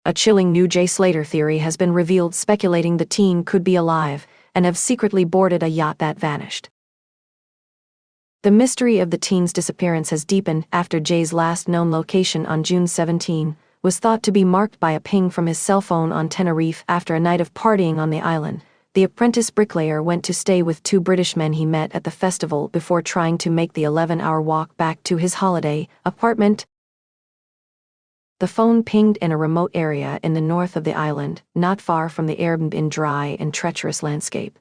A chilling new Jay Slater theory has been revealed, speculating the teen could be alive and have secretly boarded a yacht that vanished. The mystery of the teen's disappearance has deepened after Jay's last known location on June 17 was thought to be marked by a ping from his cell phone on Tenerife after a night of partying on the island. The apprentice bricklayer went to stay with two British men he met at the festival before trying to make the 11-hour walk back to his holiday apartment. The phone pinged in a remote area in the north of the island, not far from the Airbnb dry and treacherous landscape.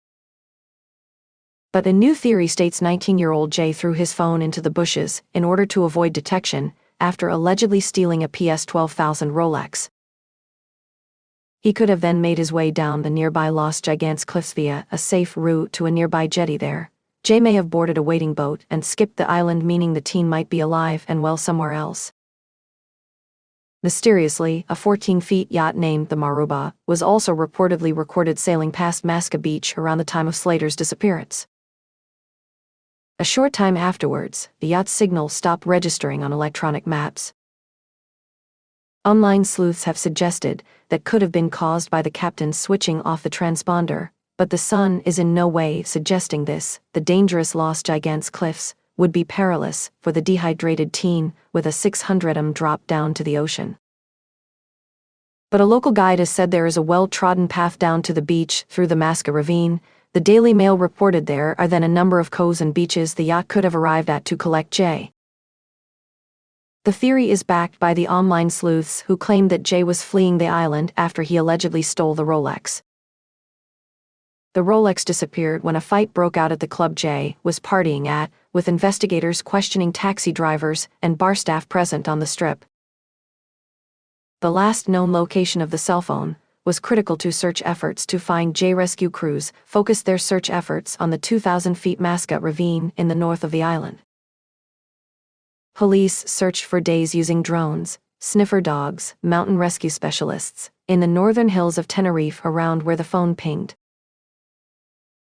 But a new theory states 19-year-old Jay threw his phone into the bushes in order to avoid detection after allegedly stealing a PS 12,000 Rolex. He could have then made his way down the nearby Los Gigantes cliffs via a safe route to a nearby jetty there. Jay may have boarded a waiting boat and skipped the island, meaning the teen might be alive and well somewhere else. Mysteriously, a 14-foot yacht named the Maruba was also reportedly recorded sailing past Masca Beach around the time of Slater's disappearance. A short time afterwards, the yacht's signal stopped registering on electronic maps. Online sleuths have suggested that could have been caused by the captain switching off the transponder, but the Sun is in no way suggesting this. The dangerous Los Gigantes cliffs would be perilous for the dehydrated teen with a 600 drop down to the ocean. But a local guide has said there is a well-trodden path down to the beach through the Masca ravine. The Daily Mail reported there are then a number of coves and beaches the yacht could have arrived at to collect Jay. The theory is backed by the online sleuths who claimed that Jay was fleeing the island after he allegedly stole the Rolex. The Rolex disappeared when a fight broke out at the club Jay was partying at, with investigators questioning taxi drivers and bar staff present on the strip. The last known location of the cell phone was critical to search efforts to find Jay. Rescue crews focused their search efforts on the 2,000-foot Masca ravine in the north of the island. Police searched for days using drones, sniffer dogs, mountain rescue specialists, in the northern hills of Tenerife around where the phone pinged.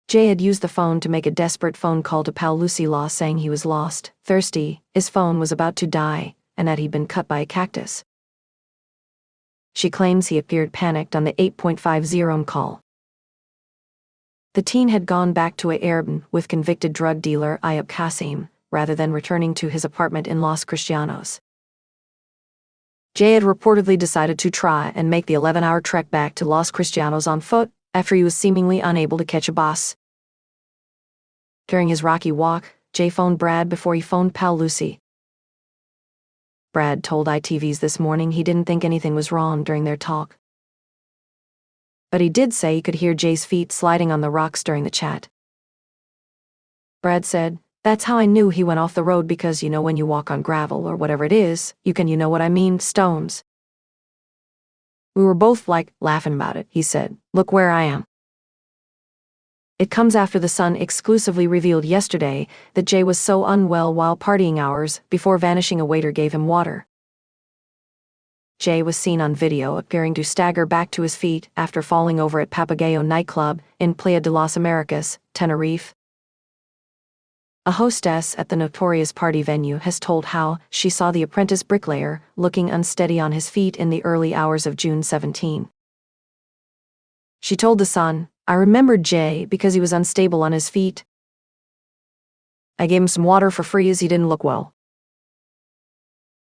Jay had used the phone to make a desperate phone call to pal Lucy Law saying he was lost, thirsty, his phone was about to die, and that he'd been cut by a cactus. She claims he appeared panicked on the 8.50 call. The teen had gone back to a Airbnb with convicted drug dealer Ayub Qasim, rather than returning to his apartment in Los Cristianos. Jay had reportedly decided to try and make the 11-hour trek back to Los Cristianos on foot after he was seemingly unable to catch a bus. During his rocky walk, Jay phoned Brad before he phoned pal Lucy. Brad told ITV's This Morning he didn't think anything was wrong during their talk. But he did say he could hear Jay's feet sliding on the rocks during the chat. Brad said, "That's how I knew he went off the road, because when you walk on gravel or whatever it is, you can what I mean, stones." "We were both laughing about it," he said. "Look where I am." It comes after the Sun exclusively revealed yesterday that Jay was so unwell while partying hours before vanishing a waiter gave him water. Jay was seen on video appearing to stagger back to his feet after falling over at Papagayo nightclub in Playa de las Americas, Tenerife. A hostess at the notorious party venue has told how she saw the apprentice bricklayer looking unsteady on his feet in the early hours of June 17. She told the Sun, "I remembered Jay because he was unstable on his feet. I gave him some water for free as he didn't look well."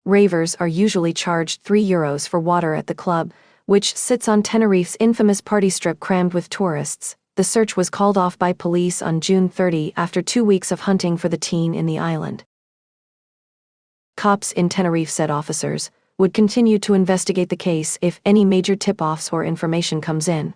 Ravers are usually charged €3 for water at the club, which sits on Tenerife's infamous party strip crammed with tourists. The search was called off by police on June 30 after 2 weeks of hunting for the teen in the island. Cops in Tenerife, said officers, would continue to investigate the case if any major tip-offs or information comes in.